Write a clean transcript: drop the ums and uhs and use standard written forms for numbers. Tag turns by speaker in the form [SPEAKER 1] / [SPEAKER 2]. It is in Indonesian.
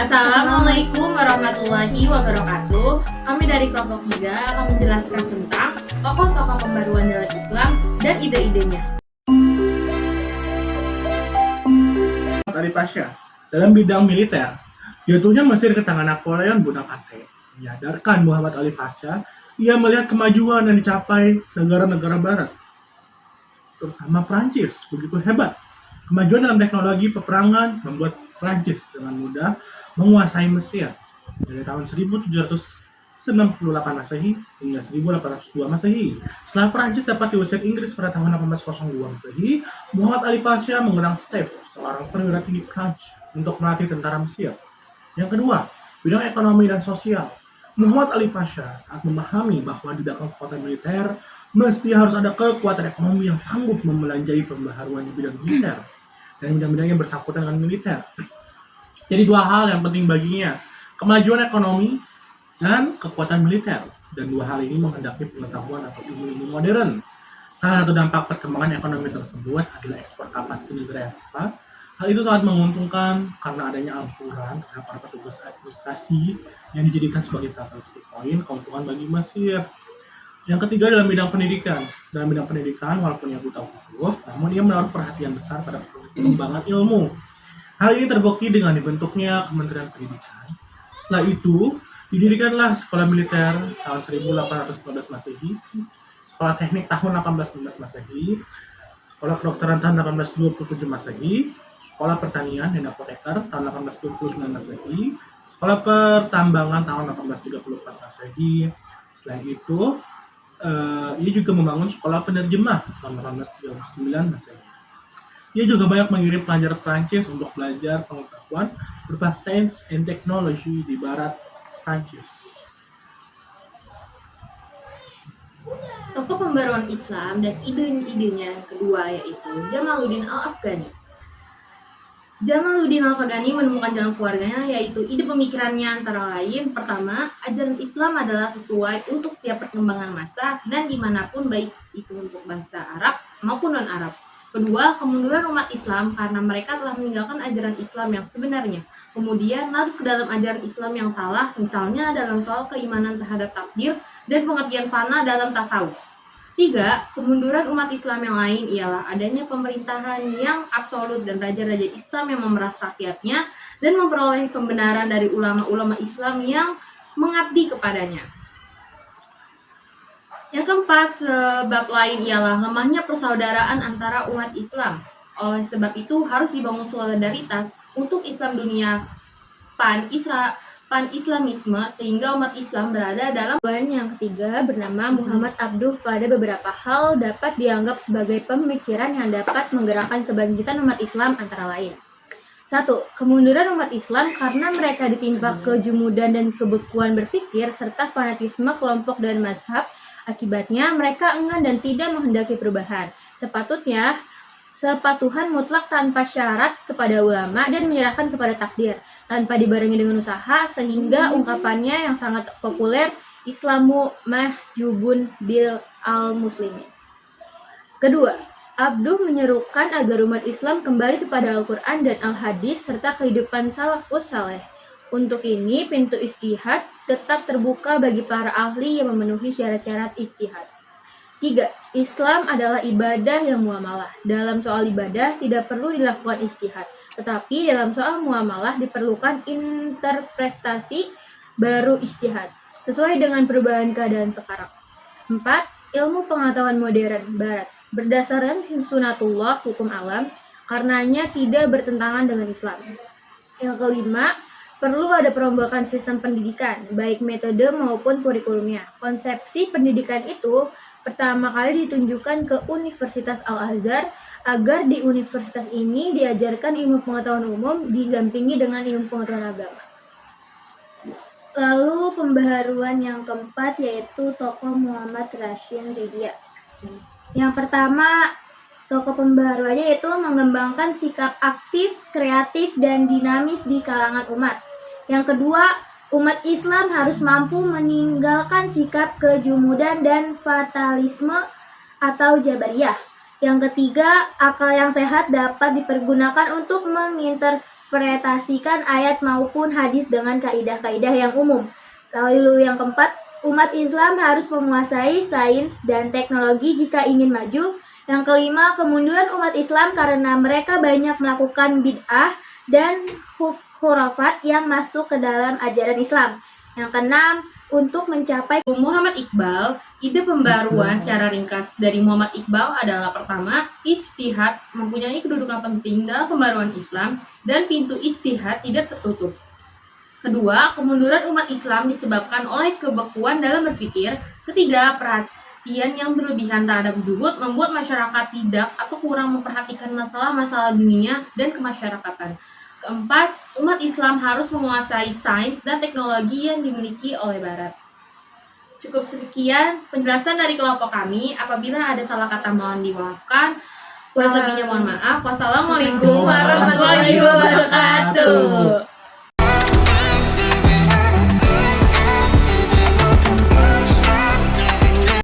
[SPEAKER 1] Assalamualaikum warahmatullahi wabarakatuh. Kami dari kelompok 3 akan menjelaskan tentang tokoh-tokoh pembaruan dalam Islam dan ide-idenya.
[SPEAKER 2] Ali Pasha dalam bidang militer, jatuhnya Mesir ke tangan Napoleon Bonaparte menyadarkan Muhammad Ali Pasha. Ia melihat kemajuan yang dicapai negara-negara Barat, terutama Prancis, begitu hebat. Kemajuan dalam teknologi peperangan membuat Prancis dengan mudah menguasai Mesir dari tahun 1798 Masehi hingga 1802 Masehi. Setelah Prancis dapat diusir Inggris pada tahun 1802 Masehi, Muhammad Ali Pasha mengundang Saif, seorang perwira tinggi Prancis, untuk melatih tentara Mesir. Yang kedua, bidang ekonomi dan sosial. Muhammad Ali Pasha saat memahami bahwa di dalam kekuatan militer mesti harus ada kekuatan ekonomi yang sanggup membelanjai pembaharuan di bidang militer dan bidang-bidang yang bersangkutan dengan militer. Jadi dua hal yang penting baginya, kemajuan ekonomi dan kekuatan militer. Dan dua hal ini menghendaki pengetahuan atau ilmu modern. Salah satu dampak perkembangan ekonomi tersebut adalah ekspor kapas ke negara Eropa. Hal itu sangat menguntungkan karena adanya angsuran terhadap para petugas administrasi yang dijadikan sebagai salah satu poin keuntungan bagi Mesir. Yang ketiga dalam bidang pendidikan. Dalam bidang pendidikan, walaupun ia buta huruf, namun ia menaruh perhatian besar pada pengembangan ilmu. Hal ini terbukti dengan dibentuknya Kementerian Pendidikan. Setelah itu, didirikanlah Sekolah Militer tahun 1815 Masehi, Sekolah Teknik tahun 1815 Masehi, Sekolah Kedokteran tahun 1827 Masehi, Sekolah Pertanian dan Apoteker tahun 1829 Masehi, Sekolah Pertambangan tahun 1834 Masehi. Selain itu, ia juga membangun Sekolah Penerjemah tahun 1839 Masehi. Ia juga banyak mengirim pelajar Prancis untuk belajar pengetahuan berupa sains dan teknologi di barat Prancis.
[SPEAKER 1] Tokoh pembaruan Islam dan ide-idenya kedua yaitu Jamaluddin Al-Afghani. Jamaluddin Al-Afghani menemukan jalan keluarganya, yaitu ide pemikirannya antara lain: pertama, ajaran Islam adalah sesuai untuk setiap perkembangan masa dan dimanapun, baik itu untuk bangsa Arab maupun non-Arab. Kedua, kemunduran umat Islam karena mereka telah meninggalkan ajaran Islam yang sebenarnya, kemudian larut ke dalam ajaran Islam yang salah, misalnya dalam soal keimanan terhadap takdir dan pengertian fana dalam tasawuf. Tiga, kemunduran umat Islam yang lain ialah adanya pemerintahan yang absolut dan raja-raja Islam yang memeras rakyatnya dan memperoleh pembenaran dari ulama-ulama Islam yang mengabdi kepadanya. Yang keempat, sebab lain ialah lemahnya persaudaraan antara umat Islam. Oleh sebab itu harus dibangun solidaritas untuk Islam dunia pan-Islamisme sehingga umat Islam berada dalam. Yang ketiga bernama Muhammad Abduh pada beberapa hal dapat dianggap sebagai pemikiran yang dapat menggerakkan kebangkitan umat Islam antara lain. 1. Kemunduran umat Islam karena mereka ditimpa kejumudan dan kebekuan berpikir serta fanatisme kelompok dan mazhab. Akibatnya mereka enggan dan tidak menghendaki perubahan. Sepatuhan mutlak tanpa syarat kepada ulama dan menyerahkan kepada takdir tanpa dibarengi dengan usaha, sehingga ungkapannya yang sangat populer, Islamu mahjubun bil al-muslimin. Kedua, Abduh menyerukan agar umat Islam kembali kepada Al-Quran dan Al-Hadis serta kehidupan salafus saleh. Untuk ini, pintu ijtihad tetap terbuka bagi para ahli yang memenuhi syarat-syarat ijtihad. 3. Islam adalah ibadah yang muamalah. Dalam soal ibadah tidak perlu dilakukan ijtihad, tetapi dalam soal muamalah diperlukan interpretasi baru ijtihad, sesuai dengan perubahan keadaan sekarang. 4. Ilmu pengetahuan modern barat berdasarkan sunatullah hukum alam, karenanya tidak bertentangan dengan Islam. Yang kelima, perlu ada perombakan sistem pendidikan, baik metode maupun kurikulumnya. Konsepsi pendidikan itu pertama kali ditunjukkan ke Universitas Al-Azhar, agar di universitas ini diajarkan ilmu pengetahuan umum didampingi dengan ilmu pengetahuan agama.
[SPEAKER 3] Lalu pembaharuan yang keempat yaitu tokoh Muhammad Rashid Ridha. Yang pertama, tokoh pembaharuannya yaitu mengembangkan sikap aktif, kreatif, dan dinamis di kalangan umat. Yang kedua, umat Islam harus mampu meninggalkan sikap kejumudan dan fatalisme atau jabariyah. Yang ketiga, akal yang sehat dapat dipergunakan untuk menginterpretasikan ayat maupun hadis dengan kaidah-kaidah yang umum. Lalu yang keempat, umat Islam harus menguasai sains dan teknologi jika ingin maju. Yang kelima, kemunduran umat Islam karena mereka banyak melakukan bid'ah dan khurafat yang masuk ke dalam ajaran Islam. Yang keenam, untuk mencapai
[SPEAKER 1] Muhammad Iqbal, ide pembaruan secara ringkas dari Muhammad Iqbal adalah pertama, ijtihad mempunyai kedudukan penting dalam pembaruan Islam dan pintu ijtihad tidak tertutup. Kedua, kemunduran umat Islam disebabkan oleh kebekuan dalam berpikir. Ketiga, perhatian yang berlebihan terhadap zuhud membuat masyarakat tidak atau kurang memperhatikan masalah-masalah dunia dan kemasyarakatan. Keempat, umat Islam harus menguasai sains dan teknologi yang dimiliki oleh Barat. Cukup sekian penjelasan dari kelompok kami. Apabila ada salah kata mohon dimaafkan. Wassalamualaikum warahmatullahi wabarakatuh.